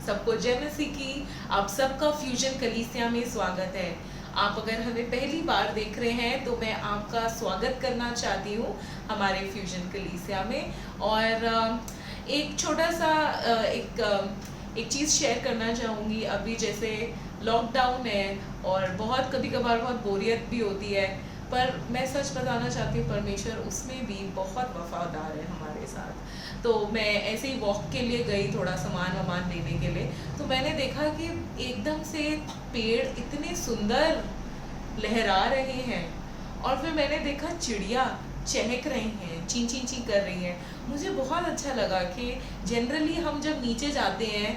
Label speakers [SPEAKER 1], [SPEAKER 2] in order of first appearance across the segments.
[SPEAKER 1] सबको जय मसीह की। आप सबका फ्यूजन कलीसिया में स्वागत है। आप अगर हमें पहली बार देख रहे हैं तो मैं आपका स्वागत करना चाहती हूँ हमारे फ्यूजन कलीसिया में। और एक छोटा सा एक चीज़ शेयर करना चाहूँगी। अभी जैसे लॉकडाउन है और बहुत कभी कभार बहुत बोरियत भी होती है, पर मैं सच बताना चाहती हूँ परमेश्वर उसमें भी बहुत वफादार है हमारे साथ। तो मैं ऐसे ही वॉक के लिए गई, थोड़ा सामान लेने के लिए, तो मैंने देखा कि एकदम से पेड़ इतने सुंदर लहरा रहे हैं और फिर मैंने देखा चिड़िया चहक रही हैं, ची ची ची कर रही हैं। मुझे बहुत अच्छा लगा कि जनरली हम जब नीचे जाते हैं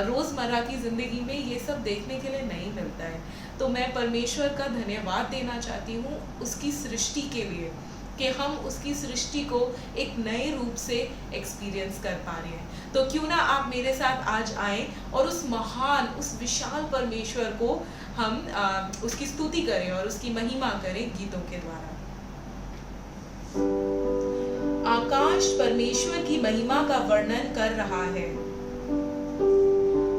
[SPEAKER 1] रोज़मर्रा की ज़िंदगी में ये सब देखने के लिए नहीं मिलता है। तो मैं परमेश्वर का धन्यवाद देना चाहती हूँ उसकी सृष्टि के लिए कि हम उसकी सृष्टि को एक नए रूप से एक्सपीरियंस कर पा रहे हैं। तो क्यों ना आप मेरे साथ आज आएँ और उस महान, उस विशाल परमेश्वर को हम उसकी स्तुति करें और उसकी महिमा करें गीतों के द्वारा। आकाश परमेश्वर की महिमा का वर्णन कर रहा है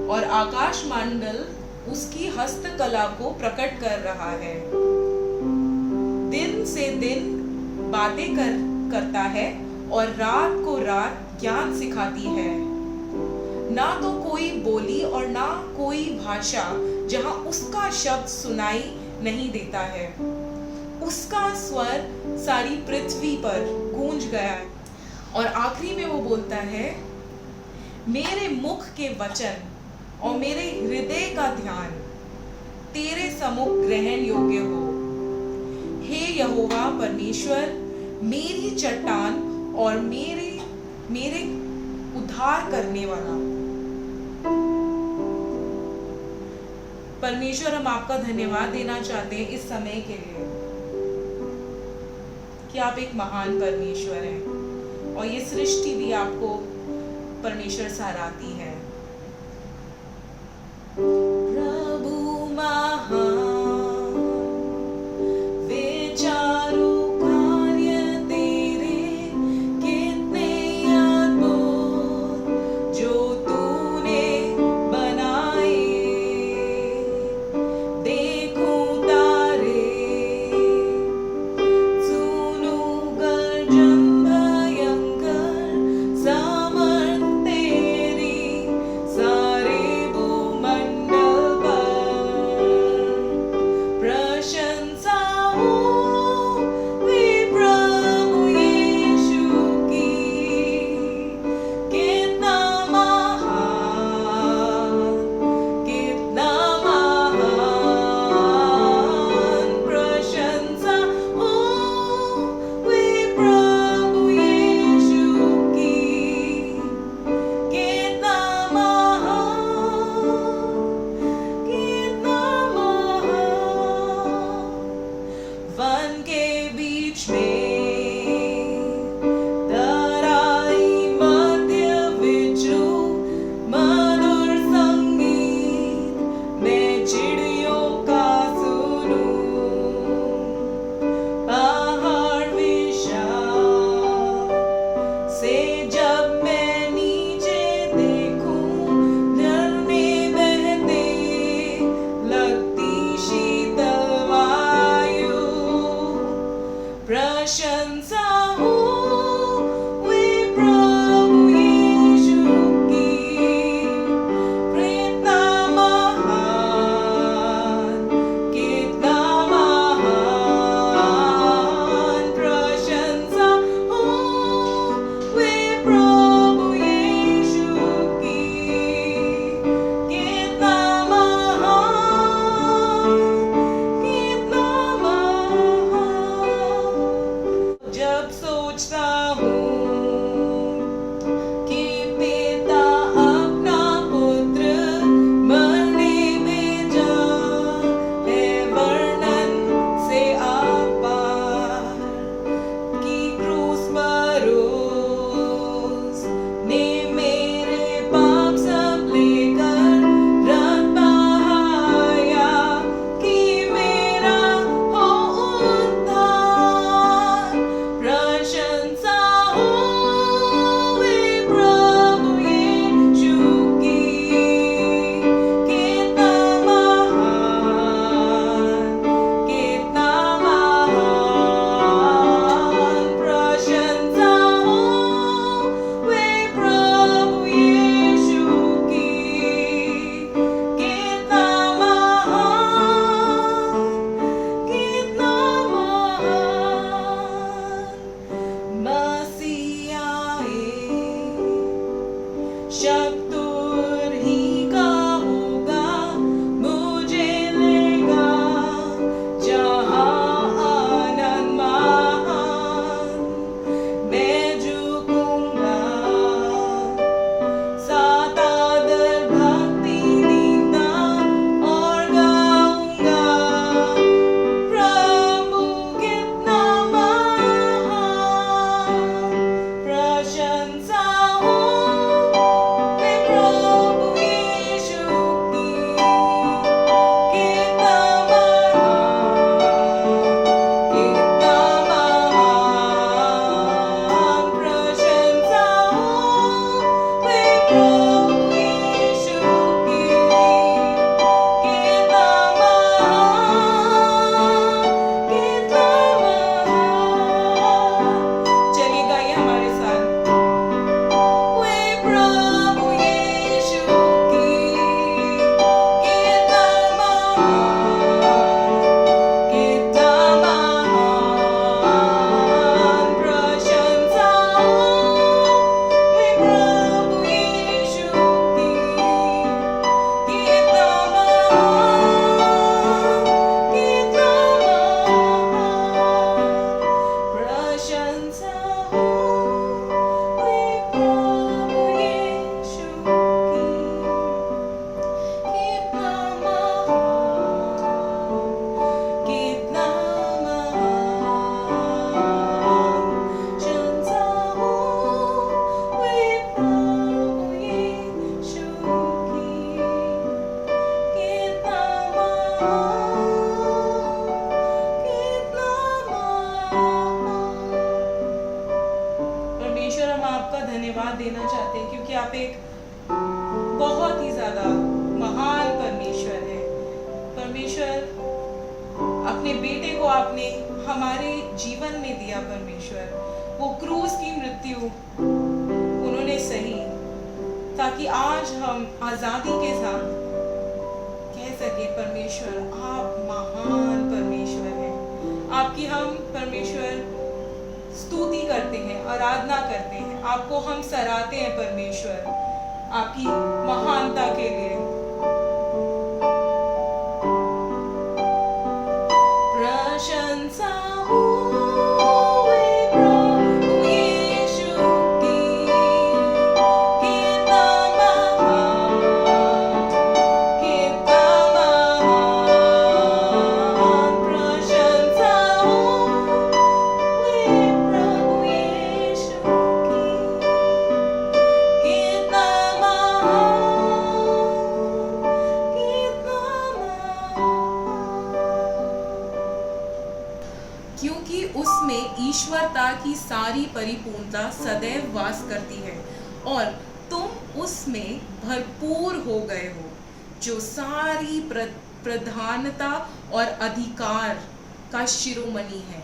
[SPEAKER 1] और आकाश मंडल उसकी हस्तकला को प्रकट कर रहा है। दिन से दिन बातें करता है और रात को रात ज्ञान सिखाती है। ना तो कोई बोली और ना कोई भाषा जहां उसका शब्द सुनाई नहीं देता है। उसका स्वर सारी पृथ्वी पर गूंज गया है। और आखिरी में वो बोलता है, मेरे मुख के वचन और मेरे हृदय का ध्यान तेरे सम्मुख ग्रहण योग्य हो। हे यहोवा परमेश्वर, मेरी चट्टान और मेरे उद्धार करने वाला। परमेश्वर, हम आपका धन्यवाद देना चाहते हैं इस समय के लिए कि आप एक महान परमेश्वर हैं और ये सृष्टि भी आपको परमेश्वर सराहती है। प्रभु महान, oceans धन्यवाद देना चाहते हैं क्योंकि आप एक बहुत ही ज्यादा महान परमेश्वर है। परमेश्वर, अपने बेटे को आपने हमारे जीवन में दिया। परमेश्वर, वो क्रूस की मृत्यु उन्होंने सही ताकि आज हम आजादी के साथ कह सके परमेश्वर आप महान परमेश्वर हैं। आपकी हम परमेश्वर स्तुति करते हैं, आराधना करते हैं, आपको हम सराहते हैं परमेश्वर आपकी महानता के लिए। प्रशंसा क्योंकि उसमें ईश्वरता की सारी परिपूर्णता सदैव वास करती है और तुम उसमें भरपूर हो गए हो, जो सारी प्रधानता और अधिकार का शिरोमणि है।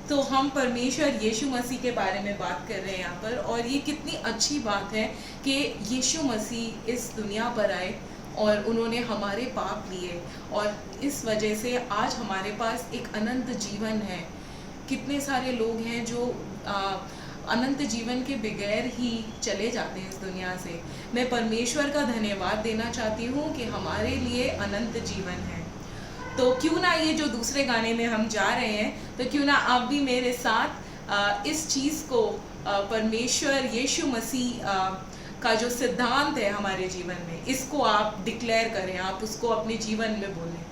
[SPEAKER 1] तो हम परमेश्वर यीशु मसीह के बारे में बात कर रहे हैं यहाँ पर, और ये कितनी अच्छी बात है कि यीशु मसीह इस दुनिया पर आए और उन्होंने हमारे पाप लिए, और इस वजह से आज हमारे पास एक अनंत जीवन है। कितने सारे लोग हैं जो अनंत जीवन के बगैर ही चले जाते हैं इस दुनिया से। मैं परमेश्वर का धन्यवाद देना चाहती हूँ कि हमारे लिए अनंत जीवन है। तो क्यों ना ये जो दूसरे गाने में हम जा रहे हैं, तो क्यों ना आप भी मेरे साथ इस चीज़ को परमेश्वर यीशु मसीह का जो सिद्धांत है हमारे जीवन में, इसको आप डिक्लेयर करें, आप उसको अपने जीवन में बोलें।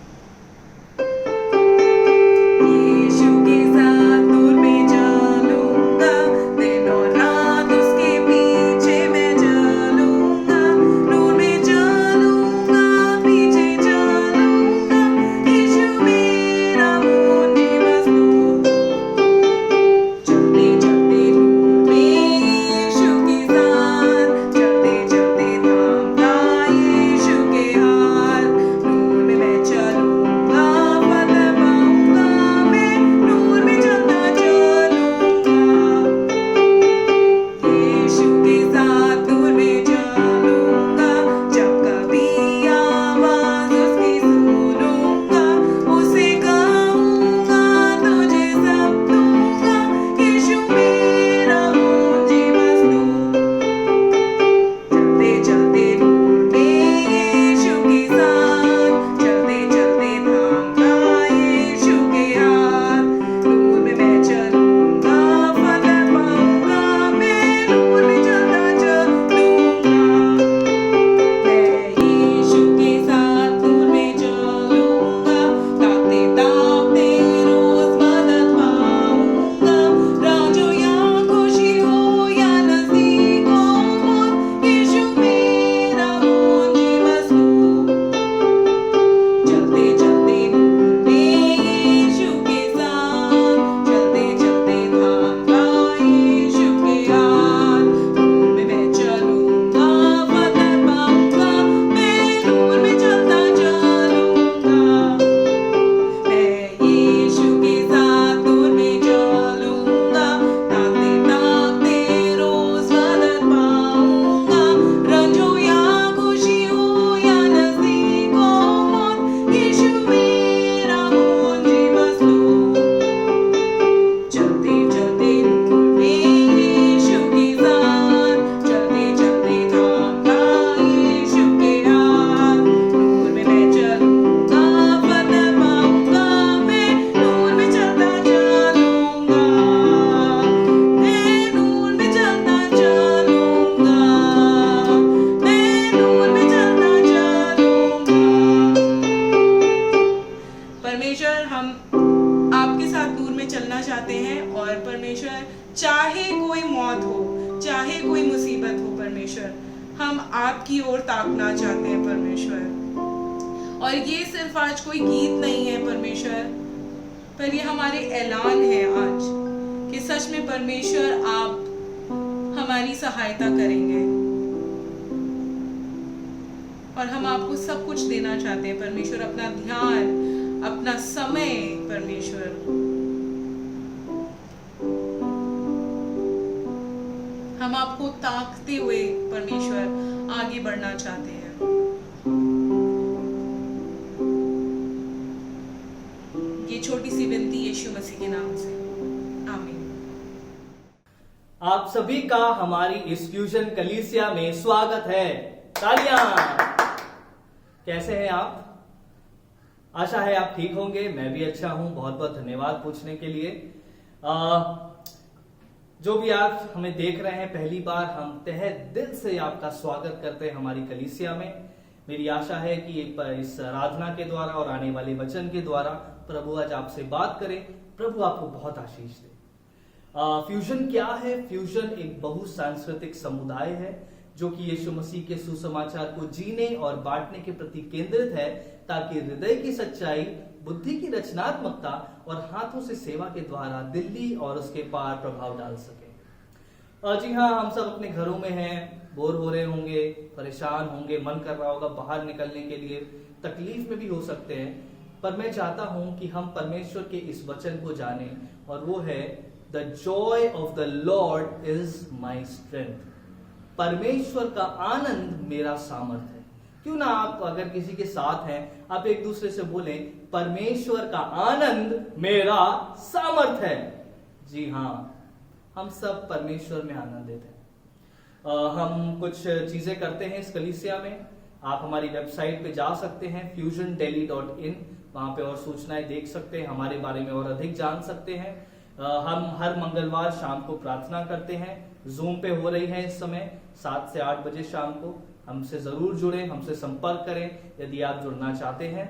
[SPEAKER 1] यीशु के साथ दूर में चलूंगा, दिन और रात उसके पीछे मैं चलूंगा, दूर में चलूंगा, पीछे चलूंगा, यीशु मेरा मुझे बस तू। चलते चलते दूर में यीशु के साथ, चलते चलते थामता यीशु के हाथ, दूर में मैं चलूंगा, फतह पाऊंगा, मैं दूर में चलता चलूंगा। यीशु के साथ दूर में चलूंगा, जब कभी आवाज उसकी सुनूंगा, उसे कहूंगा तुझे सब दूंगा, यीशु मेरा मुझे बस तू। चलते चलते दूर में यीशु के साथ, चलते चलते थामता यीशु के हाथ, दूर में मैं चलूंगा, फतह पाऊंगा, मैं दूर में चलता चलूंगा। मैं यीशु के साथ दूर में चलूंगा, ताकते ताकते रोज मदद पाऊंगा, राजो या खुशी हो या नजदीक हो मौत, यीशु मेरा मुझे बस तू। चलते चलते दूर में यीशु के साथ, चलते चलते थामता यीशु के हाथ, दूर में मैं चलूंगा, फतह पाऊंगा, मैं दूर में चलता चलूंगा। मैं यीशु के साथ दूर में चलूंगा, ताकते ताकते रोज मदद पाऊंगा, रंजो या खुशी हो या नजदीक हो मौत, यीशु मेरा मुझे बस तू। चलते चलते दूर में यीशु के साथ, चलते चलते थामता यीशु के हाथ, दूर में मैं चलूंगा, फतह पाऊंगा, मैं दूर में चलता चलूंगा। मैं दूर में चलता चलूंगा, मैं दूर में चलता चलूंगा। परमेश्वर, हम आपके साथ दूर में चलना चाहते हैं, और परमेश्वर चाहे कोई मौत हो, चाहे कोई मुसीबत हो, परमेश्वर हम आपकी ओर ताकना चाहते हैं परमेश्वर। और ये सिर्फ आज कोई गीत नहीं है परमेश्वर, पर ये हमारे ऐलान है आज कि सच में परमेश्वर आप हमारी सहायता करेंगे और हम आपको सब कुछ देना चाहते हैं परमेश्वर, अपना ध्यान, अपना समय परमेश्वर। हम आपको ताकते हुए परमेश्वर आगे बढ़ना चाहते हैं। ये छोटी सी विनती यीशु मसीह के नाम से, आमीन।
[SPEAKER 2] आप सभी का हमारी इस फ्यूजन कलीसिया में स्वागत है। तालियां। कैसे हैं आप? आशा है आप ठीक होंगे। मैं भी अच्छा हूं। बहुत बहुत धन्यवाद पूछने के लिए। जो भी आप हमें देख रहे हैं पहली बार, हम तहे दिल से आपका स्वागत करते हैं हमारी कलीसिया में। मेरी आशा है कि इस आराधना के द्वारा और आने वाले वचन के द्वारा प्रभु आज आपसे बात करें। प्रभु आपको बहुत आशीष दे। फ्यूजन क्या है? फ्यूजन एक बहुसांस्कृतिक समुदाय है जो कि यीशु मसीह के सुसमाचार को जीने और बांटने के प्रति केंद्रित है, ताकि हृदय की सच्चाई, बुद्धि की रचनात्मकता और हाथों से सेवा के द्वारा दिल्ली और उसके पार प्रभाव डाल सके। जी हाँ, हम सब अपने घरों में हैं, बोर हो रहे होंगे, परेशान होंगे, मन कर रहा होगा बाहर निकलने के लिए, तकलीफ में भी हो सकते हैं, पर मैं चाहता हूं कि हम परमेश्वर के इस वचन को जानें, और वो है the Joy of the Lord is my strength. परमेश्वर का आनंद मेरा सामर्थ है। क्यों ना आप अगर किसी के साथ हैं, आप एक दूसरे से बोलें, परमेश्वर का आनंद मेरा सामर्थ है। जी हाँ, हम सब परमेश्वर में आनंद लेते हैं। हम कुछ चीजें करते हैं इस कलीसिया में। आप हमारी वेबसाइट पे जा सकते हैं fusiondelhi.in, वहां पे और सूचनाएं देख सकते हैं, हमारे बारे में और अधिक जान सकते हैं। हम हर मंगलवार शाम को प्रार्थना करते हैं, जूम पे हो रही है इस समय 7 से 8 बजे शाम को। हमसे जरूर जुड़े, हमसे संपर्क करें यदि आप जुड़ना चाहते हैं।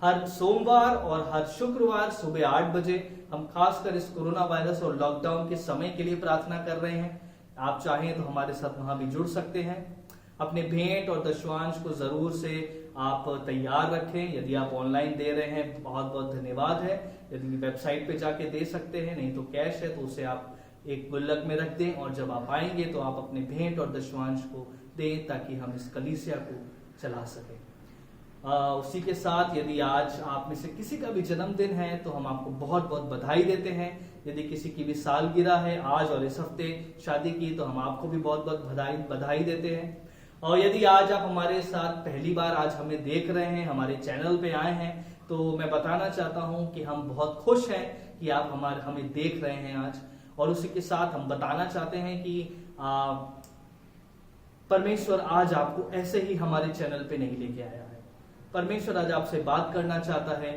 [SPEAKER 2] हर सोमवार और हर शुक्रवार सुबह 8 बजे हम खासकर इस कोरोना वायरस और लॉकडाउन के समय के लिए प्रार्थना कर रहे हैं। आप चाहें तो हमारे साथ वहां भी जुड़ सकते हैं। अपने भेंट और दशवांश को जरूर से आप तैयार रखें। यदि आप ऑनलाइन दे रहे हैं, बहुत बहुत धन्यवाद है। यदि वेबसाइट पे जाके दे सकते हैं, नहीं तो कैश है तो उसे आप एक गुल्लक में रख दें, और जब आप आएंगे तो आप अपने भेंट और दशवांश को दें, ताकि हम इस कलीसिया को चला सकें। उसी के साथ यदि आज आप में से किसी का भी जन्मदिन है तो हम आपको बहुत बहुत बधाई देते हैं। यदि किसी की भी सालगिरह है आज और इस हफ्ते शादी की, तो हम आपको भी बहुत बहुत बधाई देते हैं। और यदि आज आप हमारे साथ पहली बार आज हमें देख रहे हैं, हमारे चैनल पे आए हैं, तो मैं बताना चाहता हूं कि हम बहुत खुश हैं कि आप हमें देख रहे हैं आज। और उसी के साथ हम बताना चाहते हैं कि परमेश्वर आज आपको ऐसे ही हमारे चैनल पे नहीं लेके आया है। परमेश्वर आज आपसे बात करना चाहता है,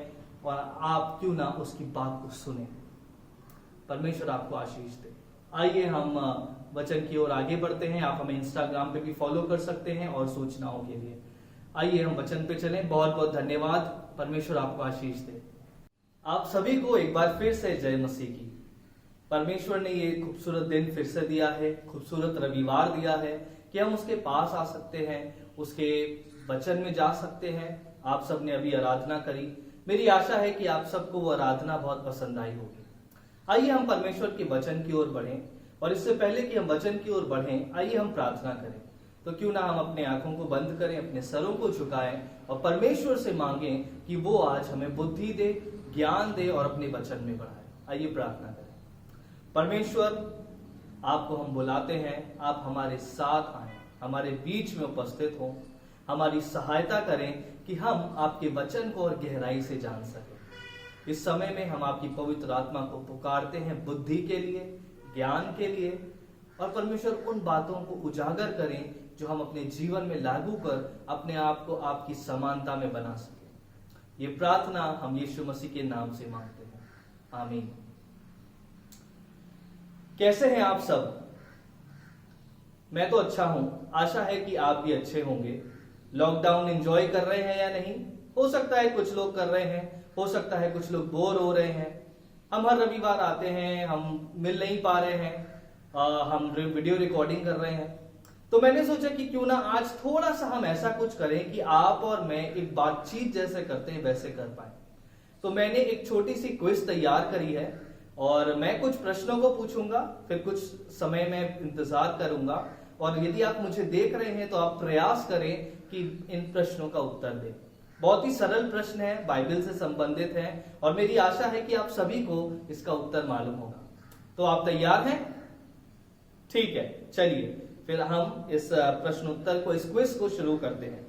[SPEAKER 2] और आप क्यों ना उसकी बात को सुने। परमेश्वर आपको आशीष दे। आइए हम वचन की ओर आगे बढ़ते हैं। आप हमें इंस्टाग्राम पे भी फॉलो कर सकते हैं और सूचनाओं के लिए। आइए हम वचन पे चलें। बहुत बहुत धन्यवाद। परमेश्वर आपको आशीष दे। आप सभी को एक बार फिर से जय मसीह की। परमेश्वर ने ये खूबसूरत दिन फिर से दिया है, खूबसूरत रविवार दिया है कि हम उसके पास आ सकते हैं, उसके वचन में जा सकते हैं। आप सबने अभी आराधना करी। मेरी आशा है कि आप सबको वो आराधना बहुत पसंद आई होगी। आइए हम परमेश्वर के वचन की ओर बढ़ें, और इससे पहले कि हम वचन की ओर बढ़ें, आइए हम प्रार्थना करें। तो क्यों ना हम अपने आंखों को बंद करें, अपने सरों को झुकाएं और परमेश्वर से मांगें कि वो आज हमें बुद्धि दे, ज्ञान दे और अपने वचन में बढ़ाए। आइए प्रार्थना करें। परमेश्वर, आपको हम बुलाते हैं, आप हमारे साथ आए, हमारे बीच में उपस्थित हों, हमारी सहायता करें कि हम आपके वचन को और गहराई से जान सकें। इस समय में हम आपकी पवित्र आत्मा को पुकारते हैं बुद्धि के लिए, ज्ञान के लिए, और परमेश्वर उन बातों को उजागर करें जो हम अपने जीवन में लागू कर अपने आप को आपकी समानता में बना सके। ये प्रार्थना हम यीशु मसीह के नाम से मांगते हैं, आमीन। कैसे हैं आप सब? मैं तो अच्छा हूं। आशा है कि आप भी अच्छे होंगे। लॉकडाउन एंजॉय कर रहे हैं या नहीं? हो सकता है कुछ लोग कर रहे हैं, हो सकता है कुछ लोग बोर हो रहे हैं। हम हर रविवार आते हैं, हम मिल नहीं पा रहे हैं, हम वीडियो रिकॉर्डिंग कर रहे हैं। तो मैंने सोचा कि क्यों ना आज थोड़ा सा हम ऐसा कुछ करें कि आप और मैं एक बातचीत जैसे करते हैं वैसे कर पाए। तो मैंने एक छोटी सी क्विज तैयार करी है। और मैं कुछ प्रश्नों को पूछूंगा, फिर कुछ समय में इंतजार करूंगा, और यदि आप मुझे देख रहे हैं तो आप प्रयास करें कि इन प्रश्नों का उत्तर दें। बहुत ही सरल प्रश्न है, बाइबल से संबंधित है, और मेरी आशा है कि आप सभी को इसका उत्तर मालूम होगा। तो आप तैयार हैं? ठीक है, चलिए फिर हम इस प्रश्नोत्तर को, इस क्विज को शुरू करते हैं।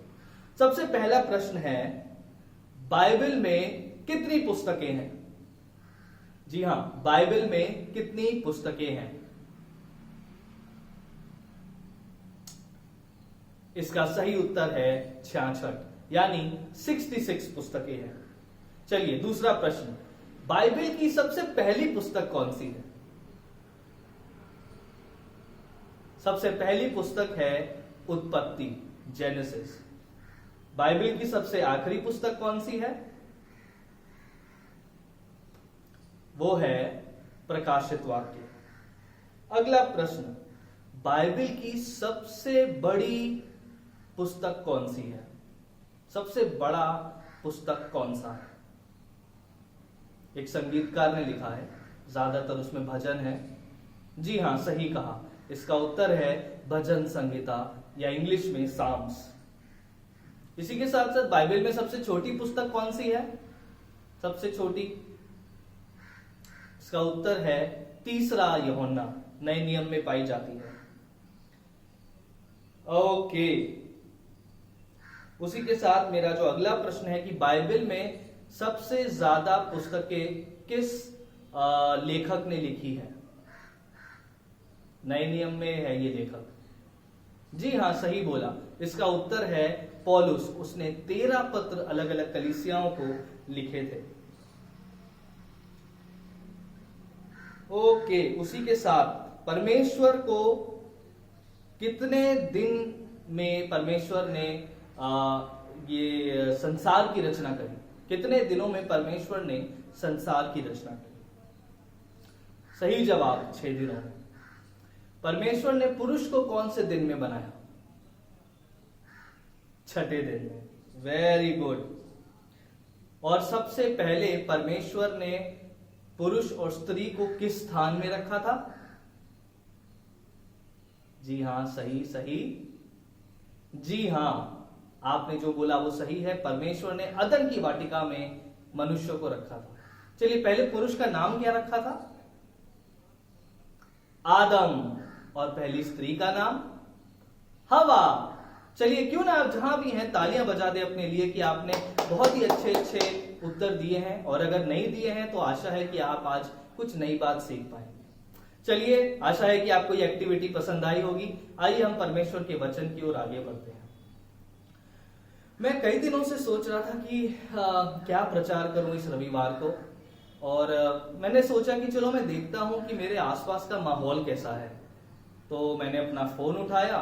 [SPEAKER 2] सबसे पहला प्रश्न है, बाइबल में कितनी पुस्तकें हैं? जी हां, बाइबल में कितनी पुस्तकें हैं? इसका सही उत्तर है 66, यानी 66 पुस्तकें हैं। चलिए दूसरा प्रश्न, बाइबल की सबसे पहली पुस्तक कौन सी है? सबसे पहली पुस्तक है उत्पत्ति, जेनेसिस। बाइबल की सबसे आखिरी पुस्तक कौन सी है? वो है प्रकाशित वाक्य। अगला प्रश्न, बाइबल की सबसे बड़ी पुस्तक कौन सी है? सबसे बड़ा पुस्तक कौन सा है? एक संगीतकार ने लिखा है, ज्यादातर उसमें भजन है। जी हां, सही कहा, इसका उत्तर है भजन संहिता, या इंग्लिश में साम्स। इसी के साथ साथ बाइबल में सबसे छोटी पुस्तक कौन सी है? सबसे छोटी, इसका उत्तर है तीसरा यूहन्ना, नए नियम में पाई जाती है। ओके, उसी के साथ मेरा जो अगला प्रश्न है कि बाइबल में सबसे ज्यादा पुस्तकें किस लेखक ने लिखी है? नए नियम में है ये लेखक। जी हां, सही बोला, इसका उत्तर है पौलुस। उसने 13 पत्र अलग अलग कलीसियाओं को लिखे थे। ओके, उसी के साथ परमेश्वर को कितने दिन में परमेश्वर ने ये संसार की रचना करी? कितने दिनों में परमेश्वर ने संसार की रचना करी? सही जवाब 6 दिनों में। परमेश्वर ने पुरुष को कौन से दिन में बनाया? छठे दिन में। Very good. और सबसे पहले परमेश्वर ने पुरुष और स्त्री को किस स्थान में रखा था? जी हां, सही सही। जी हां, आपने जो बोला वो सही है। परमेश्वर ने अदन की वाटिका में मनुष्य को रखा था। चलिए, पहले पुरुष का नाम क्या रखा था? आदम। और पहली स्त्री का नाम हवा। चलिए, क्यों ना आप जहां भी हैं तालियां बजा दें अपने लिए कि आपने बहुत ही अच्छे अच्छे उत्तर दिए हैं, और अगर नहीं दिए हैं तो आशा है कि आप आज कुछ नई बात सीख पाएंगे। चलिए, आशा है कि आपको ये एक्टिविटी पसंद आई होगी। आइए हम परमेश्वर के वचन की ओर आगे बढ़ते हैं। मैं कई दिनों से सोच रहा था कि क्या प्रचार करूं इस रविवार को, और मैंने सोचा कि चलो मैं देखता हूं कि मेरे आसपास का माहौल कैसा है। तो मैंने अपना फोन उठाया।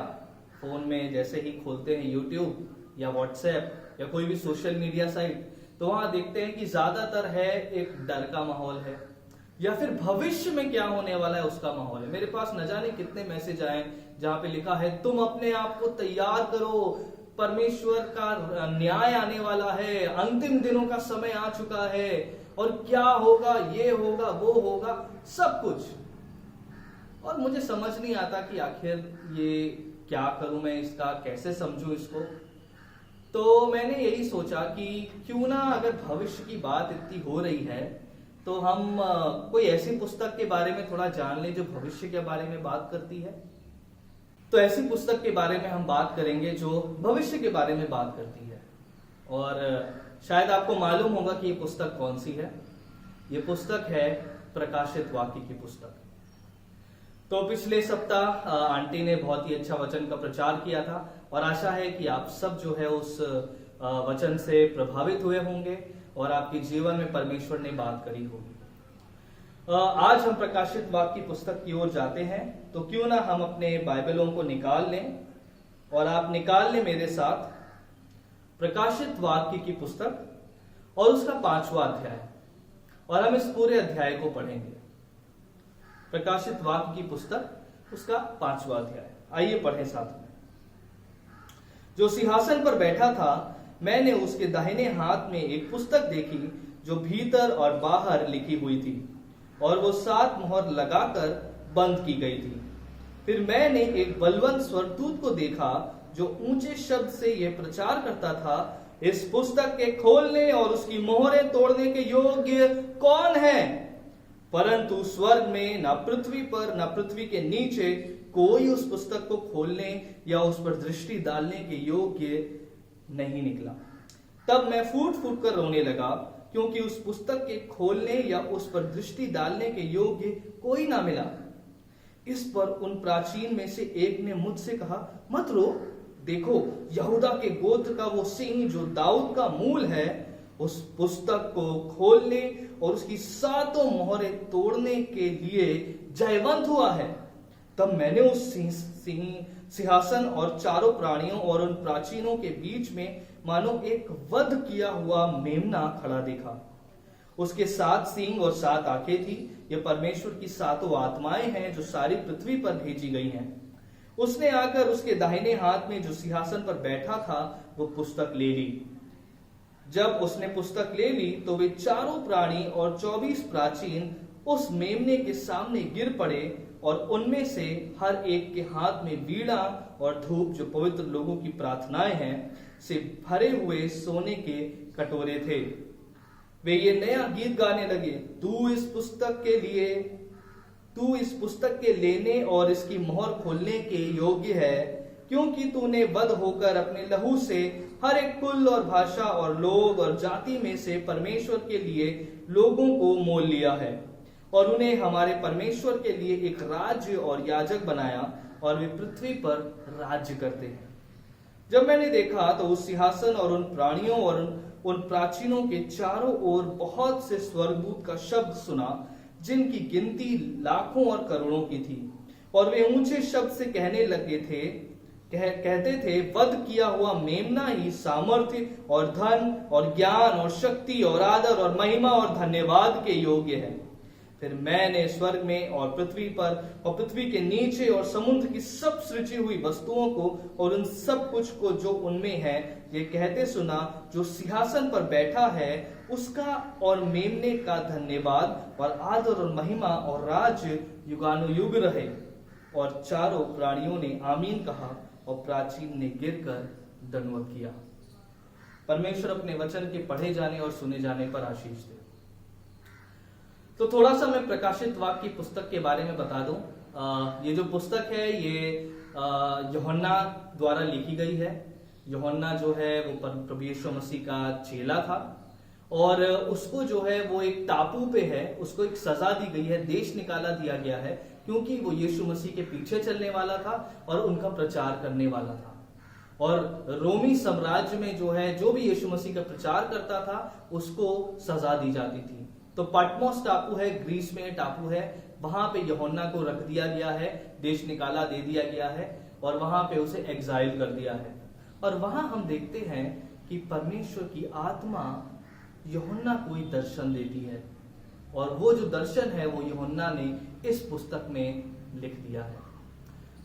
[SPEAKER 2] फोन में जैसे ही खोलते हैं यूट्यूब या व्हाट्सएप या कोई भी सोशल मीडिया साइट, तो वहां देखते हैं कि ज्यादातर है एक डर का माहौल है, या फिर भविष्य में क्या होने वाला है उसका माहौल है। मेरे पास न जाने कितने मैसेज आए जहां पे लिखा है, तुम अपने आप को तैयार करो, परमेश्वर का न्याय आने वाला है, अंतिम दिनों का समय आ चुका है, और क्या होगा, ये होगा, वो होगा, सब कुछ। और मुझे समझ नहीं आता कि आखिर ये क्या करूं, मैं इसका कैसे समझूं इसको। तो मैंने यही सोचा कि क्यों ना, अगर भविष्य की बात इतनी हो रही है, तो हम कोई ऐसी पुस्तक के बारे में थोड़ा जान लें जो भविष्य के बारे में बात करती है। तो ऐसी पुस्तक के बारे में हम बात करेंगे जो भविष्य के बारे में बात करती है। और शायद आपको मालूम होगा कि ये पुस्तक कौन सी है। ये पुस्तक है प्रकाशित वाक्य की पुस्तक। तो पिछले सप्ताह आंटी ने बहुत ही अच्छा वचन का प्रचार किया था, और आशा है कि आप सब जो है उस वचन से प्रभावित हुए होंगे और आपके जीवन में परमेश्वर ने बात करी होगी। आज हम प्रकाशित वाक्य की पुस्तक की ओर जाते हैं। तो क्यों ना हम अपने बाइबलों को निकाल लें, और आप निकाल लें मेरे साथ प्रकाशित वाक्य की पुस्तक और उसका 5वां अध्याय, और हम इस पूरे अध्याय को पढ़ेंगे। प्रकाशित वाक्य की पुस्तक, उसका 5वां अध्याय। आइए पढ़ें साथ में। जो सिंहासन पर बैठा था, मैंने उसके दाहिने हाथ में एक पुस्तक देखी जो भीतर और बाहर लिखी हुई थी। और वो 7 मोहर लगाकर बंद की गई थी। फिर मैंने एक बलवंत स्वर्गदूत को देखा जो ऊंचे शब्द से यह प्रचार करता था, इस पुस्तक के खोलने और उसकी मोहरें तोड़ने के योग्य कौन है? परंतु स्वर्ग में न पृथ्वी पर न पृथ्वी के नीचे कोई उस पुस्तक को खोलने या उस पर दृष्टि डालने के योग्य नहीं निकला। तब मैं फूट फूट कर रोने लगा, क्योंकि उस पुस्तक के खोलने या उस पर दृष्टि डालने के योग्य कोई ना मिला। इस पर उन प्राचीन में से एक ने मुझसे कहा, मत रो, देखो यहूदा के गोत्र का वो सिंह जो दाऊद का मूल है, उस पुस्तक को खोलने और उसकी 7 मोहरें तोड़ने के लिए जयवंत हुआ है। तब मैंने उस सिंहासन और चारों प्राणियों और उन प्राचीनों के बीच में मानो एक वध किया हुआ मेमना खड़ा देखा। उसके 7 सींग और 7 आंखें थी। ये परमेश्वर की 7 आत्माएं हैं जो सारी पृथ्वी पर भेजी गई हैं। उसने आकर उसके दाहिने हाथ में जो सिंहासन पर बैठा था वो पुस्तक ले ली। जब उसने पुस्तक ले ली तो वे चारों प्राणी और 24 प्राचीन उस मेमने के सामने गिर पड़े, और उनमें से हर एक के हाथ में वीणा और धूप, जो पवित्र लोगों की प्रार्थनाएं हैं, से भरे हुए सोने के कटोरे थे। वे ये नया गीत गाने लगे, तू इस पुस्तक के लेने और इसकी मोहर खोलने के योग्य है, क्योंकि तूने वध होकर अपने लहू से हर एक कुल और भाषा और लोग और जाति में से परमेश्वर के लिए लोगों को मोल लिया है, और उन्हें हमारे परमेश्वर के लिए एक राज्य और याजक बनाया, और वे पृथ्वी पर राज्य करते हैं। जब मैंने देखा तो उस सिंहासन और उन प्राणियों और उन प्राचीनों के चारों ओर बहुत से स्वर्गदूत का शब्द सुना, जिनकी गिनती लाखों और करोड़ों की थी, और वे ऊंचे शब्द से कहते थे, वध किया हुआ मेमना ही सामर्थ्य और धन और ज्ञान और शक्ति और आदर और महिमा और धन्यवाद के योग्य है। फिर मैंने स्वर्ग में और पृथ्वी पर और पृथ्वी के नीचे और समुद्र की सब सृजी हुई वस्तुओं को और उन सब कुछ को जो उनमें है, ये कहते सुना, जो सिंहासन पर बैठा है उसका और मेमने का धन्यवाद और आदर और महिमा और राज्य युगानुयुग रहे। और चारों प्राणियों ने आमीन कहा, और प्राचीन ने गिरकर दंडवत किया। परमेश्वर अपने वचन के पढ़े जाने और सुने जाने पर आशीष दे। तो थोड़ा सा मैं प्रकाशित वाक्य की पुस्तक के बारे में बता दूं। ये जो पुस्तक है ये यूहन्ना द्वारा लिखी गई है। यूहन्ना जो है वो प्रभु यीशु मसीह का चेला था, और उसको जो है वो एक टापू पे है, उसको एक सजा दी गई है, देश निकाला दिया गया है, क्योंकि वो यीशु मसीह के पीछे चलने वाला था और उनका प्रचार करने वाला था। और रोमी साम्राज्य में जो है जो भी यीशु मसीह का प्रचार करता था उसको सजा दी जाती थी। तो पटमोस टापू है, ग्रीस में टापू है, वहां पे यूहन्ना को रख दिया गया है, देश निकाला दे दिया गया है, और वहां पे उसे एग्जाइल कर दिया है। और वहां हम देखते हैं कि परमेश्वर की आत्मा यूहन्ना को ही दर्शन देती है, और वो जो दर्शन है वो यूहन्ना ने इस पुस्तक में लिख दिया है।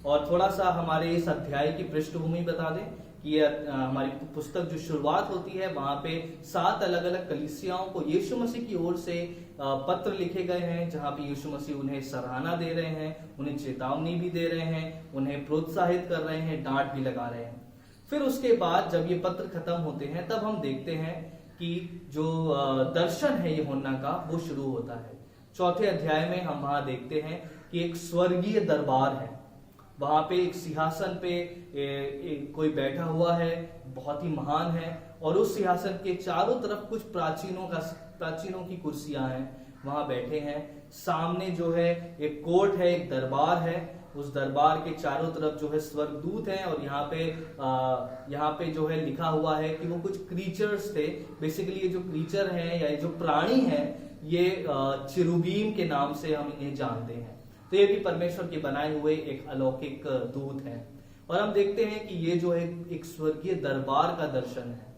[SPEAKER 2] और थोड़ा सा हमारे इस अध्याय की पृष्ठभूमि बता दें कि ये हमारी पुस्तक जो शुरुआत होती है वहां पे 7 अलग अलग कलीसियाओं को यीशु मसीह की ओर से पत्र लिखे गए हैं, जहां पे यीशु मसीह उन्हें सराहना दे रहे हैं, उन्हें चेतावनी भी दे रहे हैं, उन्हें प्रोत्साहित कर रहे हैं, डांट भी लगा रहे हैं। फिर उसके बाद जब ये पत्र खत्म होते हैं तब हम देखते हैं कि जो दर्शन है यूहन्ना का वो शुरू होता है। 4थे अध्याय में हम वहां देखते हैं कि एक स्वर्गीय दरबार है, वहां पे एक सिंहासन पे कोई बैठा हुआ है, बहुत ही महान है, और उस सिंहासन के चारों तरफ कुछ प्राचीनों की कुर्सियां हैं, वहां बैठे हैं। सामने जो है एक कोर्ट है, एक दरबार है, उस दरबार के चारों तरफ जो है स्वर्गदूत हैं, और यहाँ पे जो है लिखा हुआ है कि वो कुछ क्रीचर्स थे। बेसिकली ये जो क्रीचर हैं या ये जो प्राणी हैं ये चिरुबीम के नाम से हम इन्हें जानते हैं। तो ये भी परमेश्वर के बनाए हुए एक अलौकिक दूत हैं। और हम देखते हैं कि ये जो है एक स्वर्गीय दरबार का दर्शन है।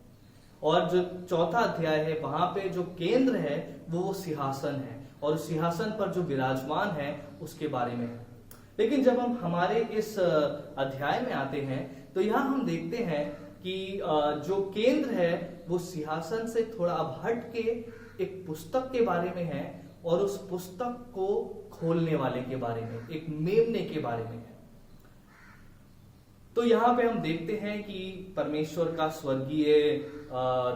[SPEAKER 2] और जो 4था अध्याय है वहां पे जो केंद्र है वो सिंहासन है, और सिंहासन पर जो विराजमान है उसके बारे में है। लेकिन जब हम हमारे इस अध्याय में आते हैं तो यहाँ हम देखते हैं कि जो केंद्र है वो सिंहासन से थोड़ा अब हट के एक पुस्तक के बारे में है, और उस पुस्तक को खोलने वाले के बारे में, एक मेमने के बारे में है। तो यहाँ पे हम देखते हैं कि परमेश्वर का स्वर्गीय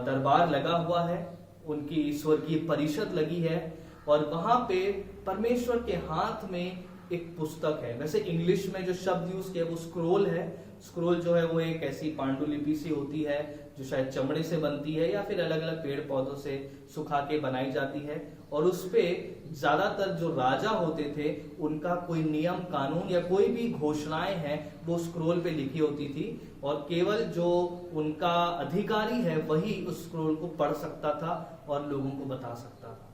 [SPEAKER 2] दरबार लगा हुआ है, उनकी स्वर्गीय परिषद लगी है, और वहां पे परमेश्वर के हाथ में एक पुस्तक है। वैसे इंग्लिश में जो शब्द यूज किया वो स्क्रोल है। स्क्रोल जो है वो एक ऐसी पांडुलिपि सी होती है जो शायद चमड़े से बनती है या फिर अलग अलग पेड़ पौधों से सुखा के बनाई जाती है, और उस पे ज्यादातर जो राजा होते थे उनका कोई नियम कानून या कोई भी घोषणाएं हैं वो स्क्रोल पे लिखी होती थी, और केवल जो उनका अधिकारी है वही उस स्क्रोल को पढ़ सकता था और लोगों को बता सकता था।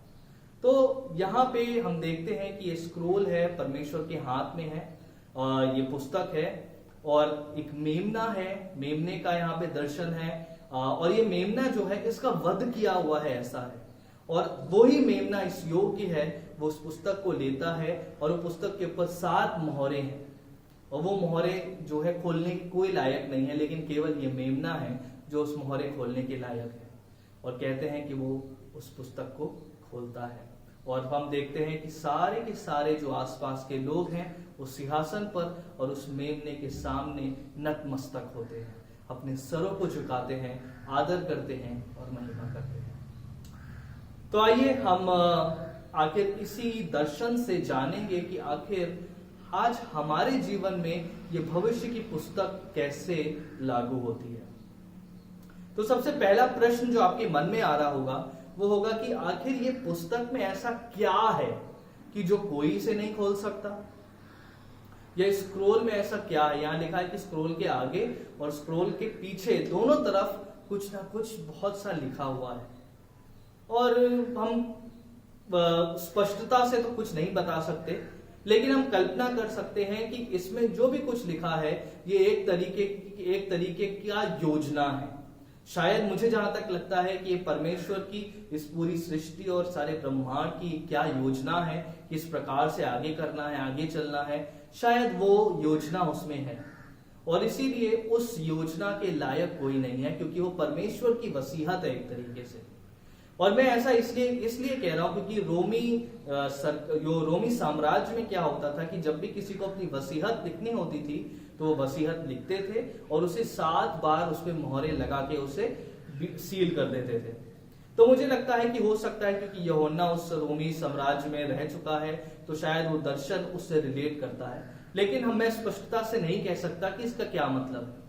[SPEAKER 2] तो यहाँ पे हम देखते हैं कि ये स्क्रोल है, परमेश्वर के हाथ में है, और ये पुस्तक है, और एक मेमना है, मेमने का यहाँ पे दर्शन है, और ये मेमना जो है इसका वध किया हुआ है ऐसा है, और वो ही मेमना इस योग्य है, वो उस पुस्तक को लेता है, और वो पुस्तक के ऊपर 7 मोहरे हैं, और वो मोहरे जो है खोलने की कोई लायक नहीं है, लेकिन केवल ये मेमना है जो उस मोहरे खोलने के लायक है, और कहते हैं कि वो उस पुस्तक को खोलता है। और हम देखते हैं कि सारे के सारे जो आसपास के लोग हैं उस सिंहासन पर और उस मेमने के सामने नतमस्तक होते हैं, अपने सरों को झुकाते हैं, आदर करते हैं और महिमा करते हैं। तो आइए हम आखिर इसी दर्शन से जानेंगे कि आखिर आज हमारे जीवन में ये भविष्य की पुस्तक कैसे लागू होती है। तो सबसे पहला प्रश्न जो आपके मन में आ रहा होगा वो होगा कि आखिर ये पुस्तक में ऐसा क्या है कि जो कोई इसे नहीं खोल सकता, या स्क्रोल में ऐसा क्या है। यहां लिखा है कि स्क्रोल के आगे और स्क्रोल के पीछे दोनों तरफ कुछ ना कुछ बहुत सा लिखा हुआ है, और हम स्पष्टता से तो कुछ नहीं बता सकते, लेकिन हम कल्पना कर सकते हैं कि इसमें जो भी कुछ लिखा है ये एक तरीके का योजना है। शायद मुझे जहां तक लगता है कि ये परमेश्वर की इस पूरी सृष्टि और सारे ब्रह्मांड की क्या योजना है, किस प्रकार से आगे करना है, आगे चलना है, शायद वो योजना उसमें है, और इसीलिए उस योजना के लायक कोई नहीं है, क्योंकि वो परमेश्वर की वसीहत है एक तरीके से। और मैं ऐसा इसलिए कह रहा हूं क्योंकि रोमी साम्राज्य में क्या होता था कि जब भी किसी को अपनी वसीहत लिखनी होती थी तो वो वसीहत लिखते थे और उसे 7 बार उस पे मोहरे लगा के उसे सील कर देते थे। तो मुझे लगता है कि हो सकता है क्योंकि यूहन्ना उस रोमी साम्राज्य में रह चुका है तो शायद वो दर्शन उससे रिलेट करता है, लेकिन मैं स्पष्टता से नहीं कह सकता कि इसका क्या मतलब है।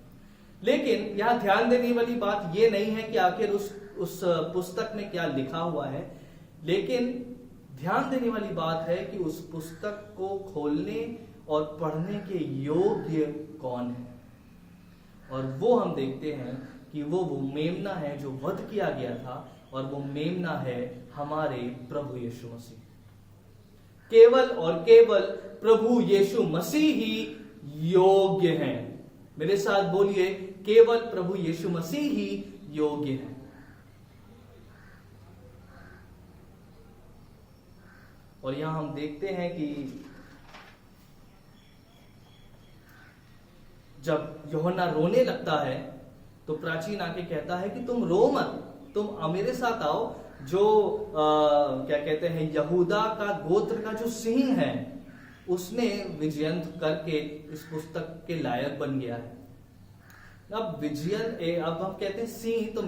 [SPEAKER 2] लेकिन यहाँ ध्यान देने वाली बात ये नहीं है कि आखिर उस पुस्तक में क्या लिखा हुआ है, लेकिन ध्यान देने वाली बात है कि उस पुस्तक को खोलने और पढ़ने के योग्य कौन है। और वो हम देखते हैं कि वो मेमना है जो वध किया गया था, और वो मेमना है हमारे प्रभु यीशु मसीह। केवल और केवल प्रभु यीशु मसीह ही योग्य हैं। मेरे साथ बोलिए, केवल प्रभु यीशु मसीह ही योग्य है। और यहां हम देखते हैं कि जब यूहन्ना रोने लगता है तो प्राचीन आके कहता है कि तुम रो मत, तुम मेरे साथ आओ। जो क्या कहते हैं, यहूदा का गोत्र का जो सिंह है उसने विजयंत करके इस पुस्तक के लायक बन गया है। अब हम कहते हैं सिंह, तो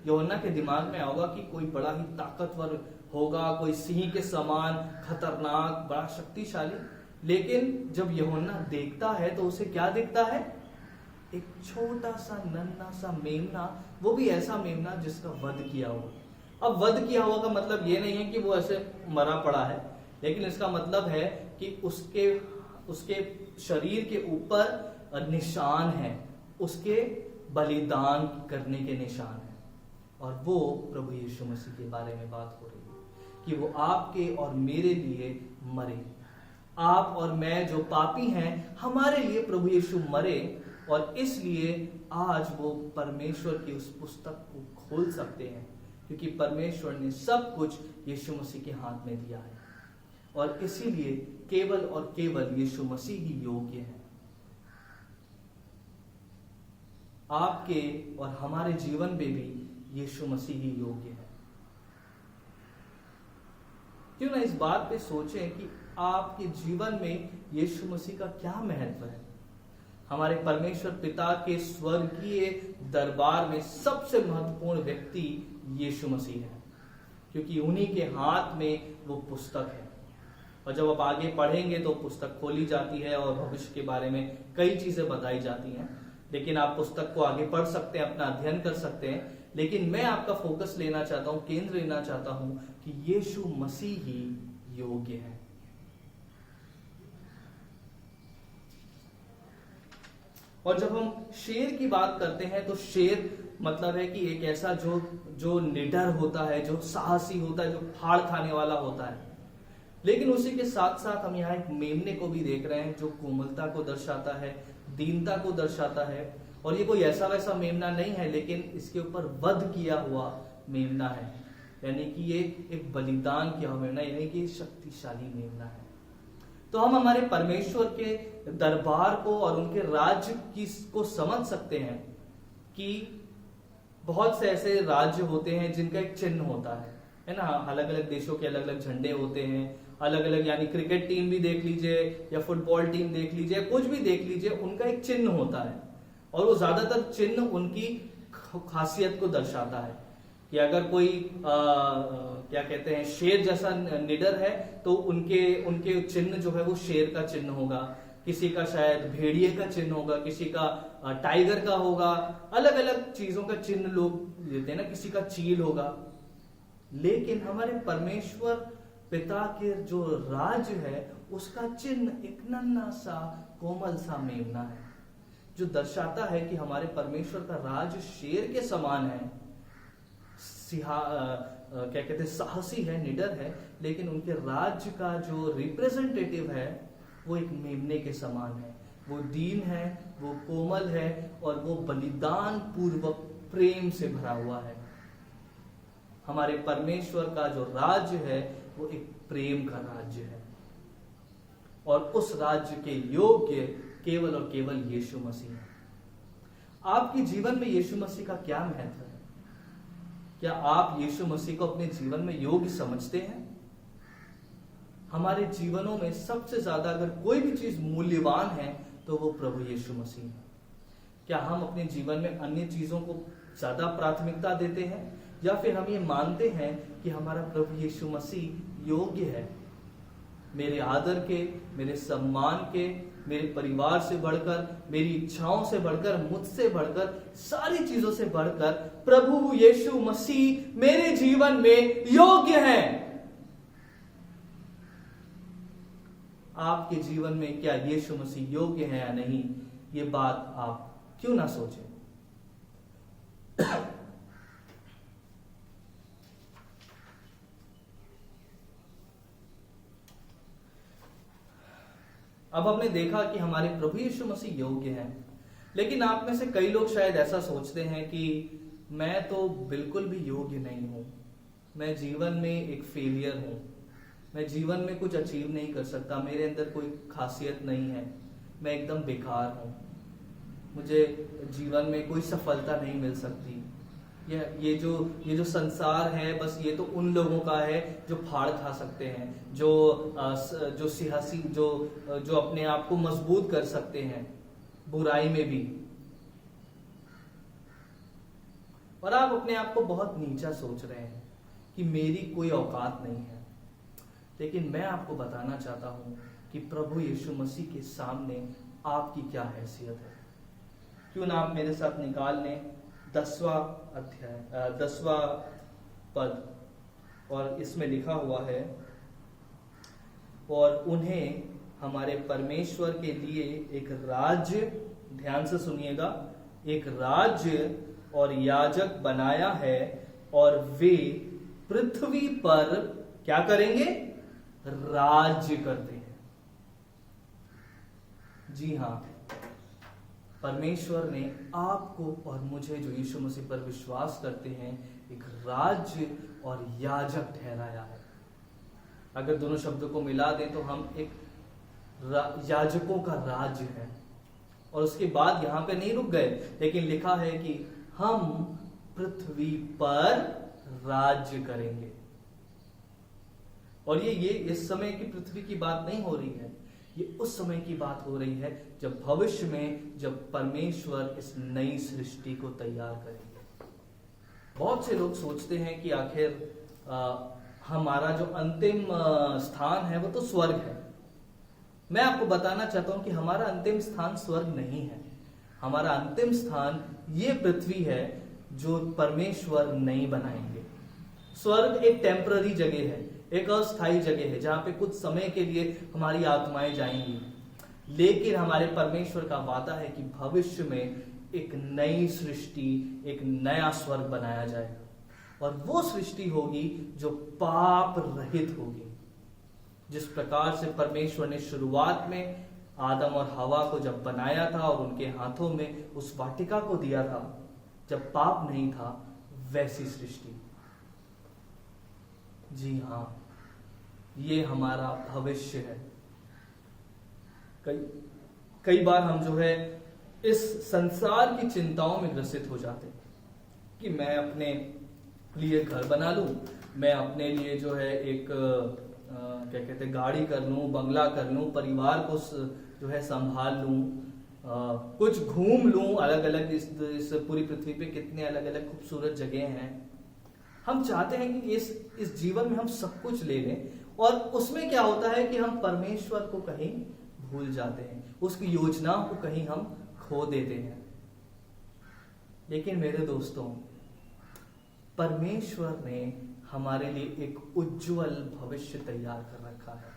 [SPEAKER 2] यूहन्ना के दिमाग में आओगा कि कोई बड़ा ही ताकतवर होगा, कोई सिंह के समान खतरनाक, बड़ा शक्तिशाली। लेकिन जब यूहन्ना देखता है तो उसे क्या दिखता है? एक छोटा सा नन्हा सा मेमना, वो भी ऐसा मेमना जिसका वध किया हुआ। अब वध किया हुआ का मतलब ये नहीं है कि वो ऐसे मरा पड़ा है, लेकिन इसका मतलब है कि उसके शरीर के ऊपर निशान है, उसके बलिदान करने के निशान है। और वो प्रभु यीशु मसीह के बारे में बात हो रही है कि वो आपके और मेरे लिए मरे। आप और मैं जो पापी हैं, हमारे लिए प्रभु यीशु मरे, और इसलिए आज वो परमेश्वर की उस पुस्तक को खोल सकते हैं, क्योंकि परमेश्वर ने सब कुछ यीशु मसीह के हाथ में दिया है, और इसीलिए केवल और केवल यीशु मसीह ही योग्य है। आपके और हमारे जीवन में भी यीशु मसीह ही योग्य है। क्यों ना इस बात पे सोचें कि आपके जीवन में यीशु मसीह का क्या महत्व है। हमारे परमेश्वर पिता के स्वर्गीय दरबार में सबसे महत्वपूर्ण व्यक्ति यीशु मसीह है, क्योंकि उन्हीं के हाथ में वो पुस्तक है। और जब आप आगे पढ़ेंगे तो पुस्तक खोली जाती है और भविष्य के बारे में कई चीजें बताई जाती हैं। लेकिन आप पुस्तक को आगे पढ़ सकते हैं, अपना अध्ययन कर सकते हैं। लेकिन मैं आपका फोकस लेना चाहता हूं, केंद्र लेना चाहता हूं कि यीशु मसीह ही योग्य है। और जब हम शेर की बात करते हैं तो शेर मतलब है कि एक ऐसा जो निडर होता है, जो साहसी होता है, जो फाड़ खाने वाला होता है। लेकिन उसी के साथ साथ हम यहाँ एक मेमने को भी देख रहे हैं, जो कोमलता को दर्शाता है, दीनता को दर्शाता है। और ये कोई ऐसा वैसा मेमना नहीं है, लेकिन इसके ऊपर वध किया हुआ मेमना है, यानी कि ये एक बलिदान किया हुआ मेमना, यानी कि शक्तिशाली मेमना है। तो हम हमारे परमेश्वर के दरबार को और उनके राज्य को समझ सकते हैं कि बहुत से ऐसे राज्य होते हैं जिनका एक चिन्ह होता है ना। अलग अलग देशों के अलग अलग झंडे होते हैं, अलग अलग, यानी क्रिकेट टीम भी देख लीजिए या फुटबॉल टीम देख लीजिए, कुछ भी देख लीजिए, उनका एक चिन्ह होता है। और वो ज्यादातर चिन्ह उनकी खासियत को दर्शाता है कि अगर कोई क्या कहते हैं, शेर जैसा निडर है तो उनके चिन्ह जो है वो शेर का चिन्ह होगा, किसी का शायद भेड़िए का चिन्ह होगा, किसी का टाइगर का होगा, अलग अलग चीजों का चिन्ह लोग देते हैं ना, किसी का चील होगा। लेकिन हमारे परमेश्वर पिता के जो राज्य है उसका चिन्ह एक नन्हा सा कोमल सा मेमना है, जो दर्शाता है कि हमारे परमेश्वर का राज शेर के समान है, क्या कहते हैं, साहसी है, निडर है। लेकिन उनके राज्य का जो रिप्रेजेंटेटिव है वो एक मेमने के समान है, वो दीन है, वो कोमल है और वो बलिदान पूर्वक प्रेम से भरा हुआ है। हमारे परमेश्वर का जो राज्य है वो एक प्रेम का राज्य है, और उस राज्य के योग्य केवल और केवल यीशु मसीह है। आपके जीवन में यीशु मसीह का क्या महत्व है? क्या आप यीशु मसीह को अपने जीवन में योग्य समझते हैं? हमारे जीवनों में सबसे ज्यादा अगर कोई भी चीज मूल्यवान है तो वो प्रभु यीशु मसीह है। क्या हम अपने जीवन में अन्य चीजों को ज्यादा प्राथमिकता देते हैं, या फिर हम ये मानते हैं कि हमारा प्रभु यीशु मसीह योग्य है, मेरे आदर के, मेरे सम्मान के, मेरे परिवार से बढ़कर, मेरी इच्छाओं से बढ़कर, मुझसे बढ़कर, सारी चीजों से बढ़कर प्रभु यीशु मसीह मेरे जीवन में योग्य है? आपके जीवन में क्या यीशु मसीह योग्य है या नहीं, ये बात आप क्यों ना सोचें। अब हमने देखा कि हमारे प्रभु यीशु मसीह योग्य हैं, लेकिन आप में से कई लोग शायद ऐसा सोचते हैं कि मैं तो बिल्कुल भी योग्य नहीं हूं, मैं जीवन में एक फेलियर हूं, मैं जीवन में कुछ अचीव नहीं कर सकता, मेरे अंदर कोई खासियत नहीं है, मैं एकदम बेकार हूं, मुझे जीवन में कोई सफलता नहीं मिल सकती, ये जो संसार है बस ये तो उन लोगों का है जो फाड़ खा सकते हैं, जो सियासी जो अपने आप को मजबूत कर सकते हैं बुराई में भी। और आप अपने आप को बहुत नीचा सोच रहे हैं कि मेरी कोई औकात नहीं है। लेकिन मैं आपको बताना चाहता हूं कि प्रभु यीशु मसीह के सामने आपकी क्या हैसियत है। क्यों ना आप मेरे साथ निकाल लें 10वां अध्याय 10वां पद, और इसमें लिखा हुआ है, और उन्हें हमारे परमेश्वर के लिए एक राज्य, ध्यान से सुनिएगा, एक राज्य और याजक बनाया है, और वे पृथ्वी पर क्या करेंगे? राज्य करते हैं। जी हाँ, परमेश्वर ने आपको और मुझे, जो यीशु मसीह पर विश्वास करते हैं, एक राज्य और याजक ठहराया है। अगर दोनों शब्दों को मिला दें तो हम एक याजकों का राज्य है। और उसके बाद यहां पे नहीं रुक गए, लेकिन लिखा है कि हम पृथ्वी पर राज्य करेंगे। और ये इस समय की पृथ्वी की बात नहीं हो रही है, ये उस समय की बात हो रही है जब भविष्य में जब परमेश्वर इस नई सृष्टि को तैयार करेंगे। बहुत से लोग सोचते हैं कि आखिर हमारा जो अंतिम स्थान है वो तो स्वर्ग है। मैं आपको बताना चाहता हूं कि हमारा अंतिम स्थान स्वर्ग नहीं है। हमारा अंतिम स्थान ये पृथ्वी है जो परमेश्वर नहीं बनाएंगे। स्वर्ग एक टेम्पररी जगह है, एक अस्थायी जगह है जहां पे कुछ समय के लिए हमारी आत्माएं जाएंगी, लेकिन हमारे परमेश्वर का वादा है कि भविष्य में एक नई सृष्टि, एक नया स्वर्ग बनाया जाएगा और वो सृष्टि होगी जो पाप रहित होगी। जिस प्रकार से परमेश्वर ने शुरुआत में आदम और हवा को जब बनाया था और उनके हाथों में उस वाटिका को दिया था जब पाप नहीं था, वैसी सृष्टि। जी हाँ, ये हमारा भविष्य है। कई बार हम जो है इस संसार की चिंताओं में ग्रसित हो जाते हैं कि मैं अपने लिए घर बना लूं, मैं अपने लिए जो है एक क्या कहते हैं गाड़ी कर लूं, बंगला कर लूं, परिवार को जो है संभाल लूं, कुछ घूम लूं अलग अलग। इस पूरी पृथ्वी पे कितने अलग अलग खूबसूरत जगह हैं। हम चाहते हैं कि इस जीवन में हम सब कुछ ले लें, और उसमें क्या होता है कि हम परमेश्वर को कहीं भूल जाते हैं, उसकी योजनाओं को कहीं हम खो देते हैं। लेकिन मेरे दोस्तों, परमेश्वर ने हमारे लिए एक उज्जवल भविष्य तैयार कर रखा है।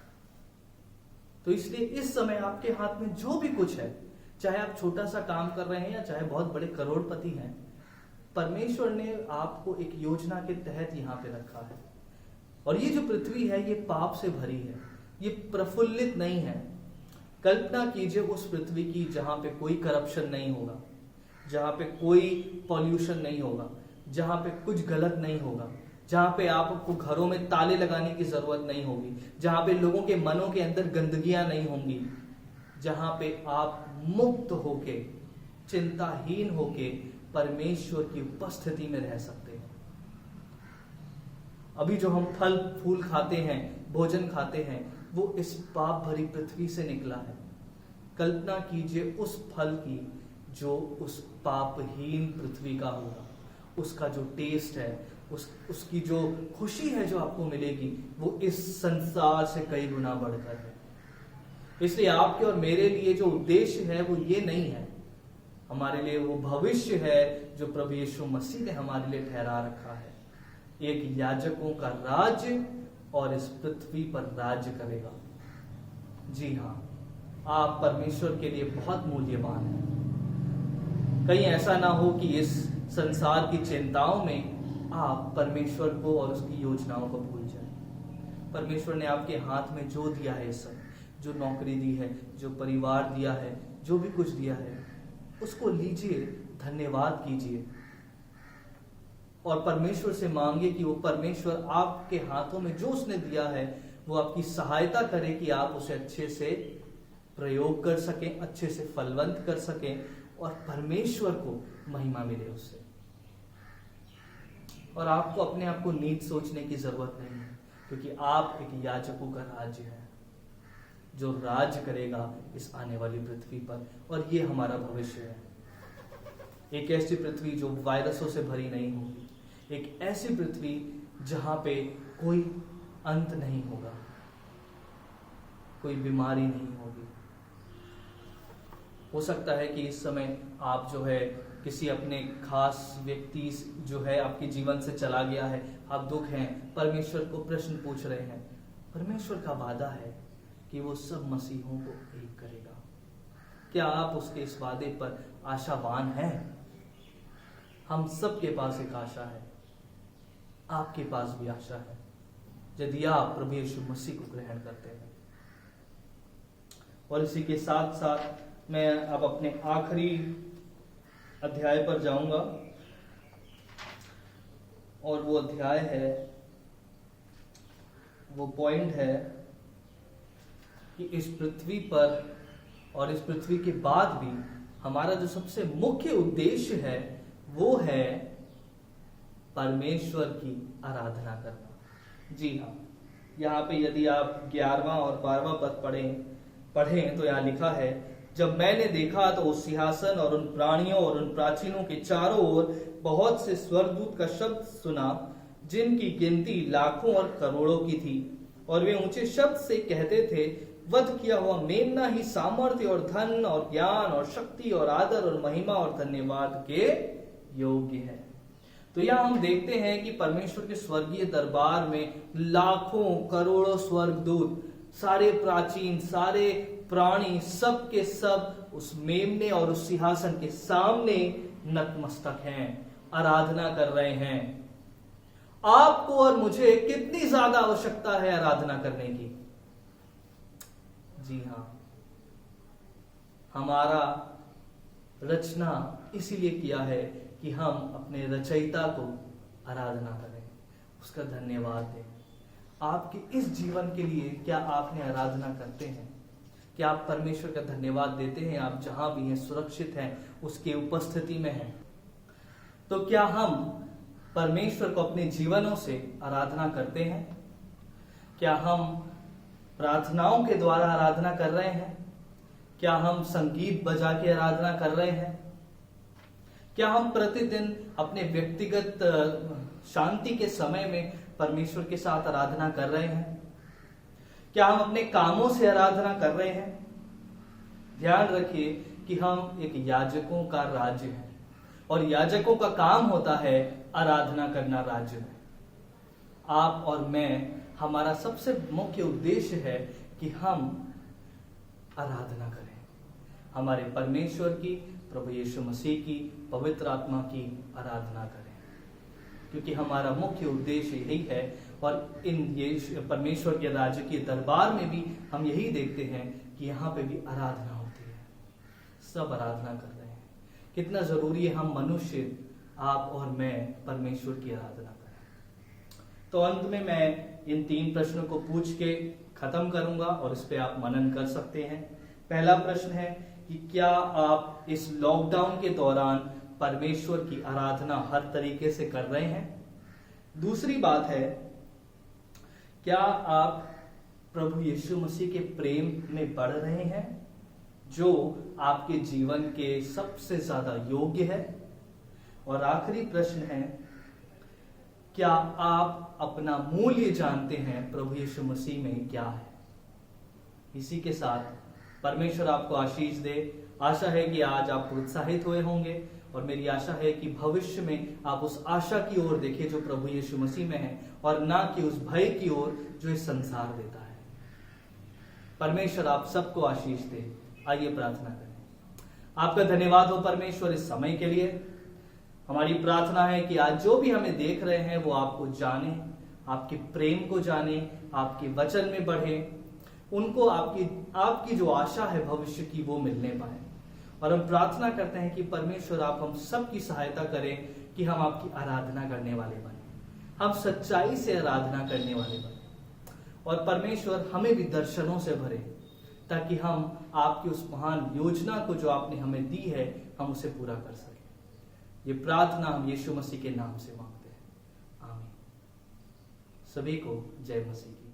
[SPEAKER 2] तो इसलिए इस समय आपके हाथ में जो भी कुछ है, चाहे आप छोटा सा काम कर रहे हैं या चाहे बहुत बड़े करोड़पति हैं, परमेश्वर ने आपको एक योजना के तहत यहां पे रखा है। और ये जो पृथ्वी है ये पाप से भरी है, ये प्रफुल्लित नहीं है। कल्पना कीजिए उस पृथ्वी की जहां पे कोई करप्शन नहीं होगा, जहां पे कोई पॉल्यूशन नहीं होगा, जहां पे कुछ गलत नहीं होगा, जहां पे आपको घरों में ताले लगाने की जरूरत नहीं होगी, जहां पे लोगों के मनों के अंदर गंदगियां नहीं होंगी, जहां पे आप मुक्त होके, चिंताहीन होके परमेश्वर की उपस्थिति में रह सकते हैं। अभी जो हम फल फूल खाते हैं, भोजन खाते हैं, वो इस पाप भरी पृथ्वी से निकला है। कल्पना कीजिए उस फल की जो उस पापहीन पृथ्वी का होगा, उसका जो टेस्ट है, उसकी जो खुशी है जो आपको मिलेगी, वो इस संसार से कई गुना बढ़कर है। इसलिए आपके और मेरे लिए जो उद्देश्य है वो ये नहीं है, हमारे लिए वो भविष्य है जो प्रभु यीशु मसीह ने हमारे लिए ठहरा रखा है। एक याजकों का राज्य और इस पृथ्वी पर राज्य करेगा। जी हाँ, आप परमेश्वर के लिए बहुत मूल्यवान हैं। कहीं ऐसा ना हो कि इस संसार की चिंताओं में आप परमेश्वर को और उसकी योजनाओं को भूल जाएं। परमेश्वर ने आपके हाथ में जो दिया है, सब जो नौकरी दी है, जो परिवार दिया है, जो भी कुछ दिया है, उसको लीजिए, धन्यवाद कीजिए और परमेश्वर से मांगिए कि वो परमेश्वर आपके हाथों में जो उसने दिया है वो आपकी सहायता करे कि आप उसे अच्छे से प्रयोग कर सकें, अच्छे से फलवंत कर सकें और परमेश्वर को महिमा मिले उससे। और आपको अपने आप को नीच सोचने की जरूरत नहीं है, क्योंकि आप एक याजकों का राज्य है जो राज्य करेगा इस आने वाली पृथ्वी पर, और ये हमारा भविष्य है। एक ऐसी पृथ्वी जो वायरसों से भरी नहीं होगी, एक ऐसी पृथ्वी जहां पे कोई अंत नहीं होगा, कोई बीमारी नहीं होगी। हो सकता है कि इस समय आप जो है किसी अपने खास व्यक्ति जो है आपके जीवन से चला गया है, आप दुख हैं, परमेश्वर को प्रश्न पूछ रहे हैं। परमेश्वर का वादा है कि वो सब मसीहों को एक करेगा। क्या आप उसके इस वादे पर आशावान हैं? हम सब के पास एक आशा है, आपके पास भी आशा है, यदि आप प्रभु यीशु मसीह को ग्रहण करते हैं। और इसी के साथ साथ मैं अब अपने आखिरी अध्याय पर जाऊंगा, और वो अध्याय है, वो पॉइंट है कि इस पृथ्वी पर और इस पृथ्वी के बाद भी हमारा जो सबसे मुख्य उद्देश्य है वो है परमेश्वर की आराधना करना। जी हाँ, यहाँ पे यदि आप 11वां और 12वां पद पढ़ें तो यहाँ लिखा है, जब मैंने देखा तो उस सिंहासन और उन प्राणियों और उन प्राचीनों के चारों ओर बहुत से स्वर्गदूत का शब्द सुना, जिनकी गिनती लाखों और करोड़ों की थी, और वे ऊंचे शब्द से कहते थे, वध किया हुआ मेमना ही सामर्थ्य और धन और ज्ञान और शक्ति और आदर और महिमा और धन्यवाद के योग्य है। तो यहाँ हम देखते हैं कि परमेश्वर के स्वर्गीय दरबार में लाखों करोड़ों स्वर्गदूत, सारे प्राचीन, सारे प्राणी, सब के सब उस मेमने और उस सिंहासन के सामने नतमस्तक हैं, आराधना कर रहे हैं। आपको और मुझे कितनी ज्यादा आवश्यकता है आराधना करने की? जी हाँ, हमारा रचना इसीलिए किया है कि हम अपने रचयिता को आराधना करें, उसका धन्यवाद दें। आपके इस जीवन के लिए क्या आपने आराधना करते हैं? क्या आप परमेश्वर का धन्यवाद देते हैं? आप जहां भी हैं, सुरक्षित हैं, उसकी उपस्थिति में हैं, तो क्या हम परमेश्वर को अपने जीवनों से आराधना करते हैं? क्या हम प्रार्थनाओं के द्वारा आराधना कर रहे हैं? क्या हम संगीत बजा के आराधना कर रहे हैं? क्या हम प्रतिदिन अपने व्यक्तिगत शांति के समय में परमेश्वर के साथ आराधना कर रहे हैं? क्या हम अपने कामों से आराधना कर रहे हैं? ध्यान रखिए कि हम एक याजकों का राज्य है, और याजकों का काम होता है आराधना करना राज्य में। आप और मैं, हमारा सबसे मुख्य उद्देश्य है कि हम आराधना करें, हमारे परमेश्वर की, प्रभु यीशु मसीह की, पवित्र आत्मा की आराधना करें, क्योंकि हमारा मुख्य उद्देश्य यही है। और इन परमेश्वर के राज्य के दरबार में भी हम यही देखते हैं कि यहाँ पे भी आराधना होती है, सब आराधना कर रहे हैं। कितना जरूरी है हम मनुष्य, आप और मैं, परमेश्वर की आराधना करें। तो अंत में मैं इन 3 प्रश्नों को पूछ के खत्म करूंगा और इस पे आप मनन कर सकते हैं। पहला प्रश्न है कि क्या आप इस लॉकडाउन के दौरान परमेश्वर की आराधना हर तरीके से कर रहे हैं? दूसरी बात है, क्या आप प्रभु यीशु मसीह के प्रेम में बढ़ रहे हैं, जो आपके जीवन के सबसे ज्यादा योग्य है? और आखिरी प्रश्न है, क्या आप अपना मूल्य जानते हैं प्रभु यीशु मसीह में क्या है? इसी के साथ परमेश्वर आपको आशीष दे। आशा है कि आज आप प्रोत्साहित हुए होंगे, और मेरी आशा है कि भविष्य में आप उस आशा की ओर देखें जो प्रभु यीशु मसीह में है, और ना कि उस भय की ओर जो इस संसार देता है। परमेश्वर आप सबको आशीष दे। आइए प्रार्थना करें। आपका धन्यवाद हो परमेश्वर इस समय के लिए। हमारी प्रार्थना है कि आज जो भी हमें देख रहे हैं वो आपको जाने, आपके प्रेम को जाने, आपके वचन में बढ़े, उनको आपकी जो आशा है भविष्य की वो मिलने पाए। और हम प्रार्थना करते हैं कि परमेश्वर आप हम सब की सहायता करें कि हम आपकी आराधना करने वाले बने, हम सच्चाई से आराधना करने वाले बने, और परमेश्वर हमें भी दर्शनों से भरे, ताकि हम आपकी उस महान योजना को जो आपने हमें दी है हम उसे पूरा कर सकें। ये प्रार्थना हम यीशु मसीह के नाम से मांगते हैं, आमीन। सभी को जय मसीह की।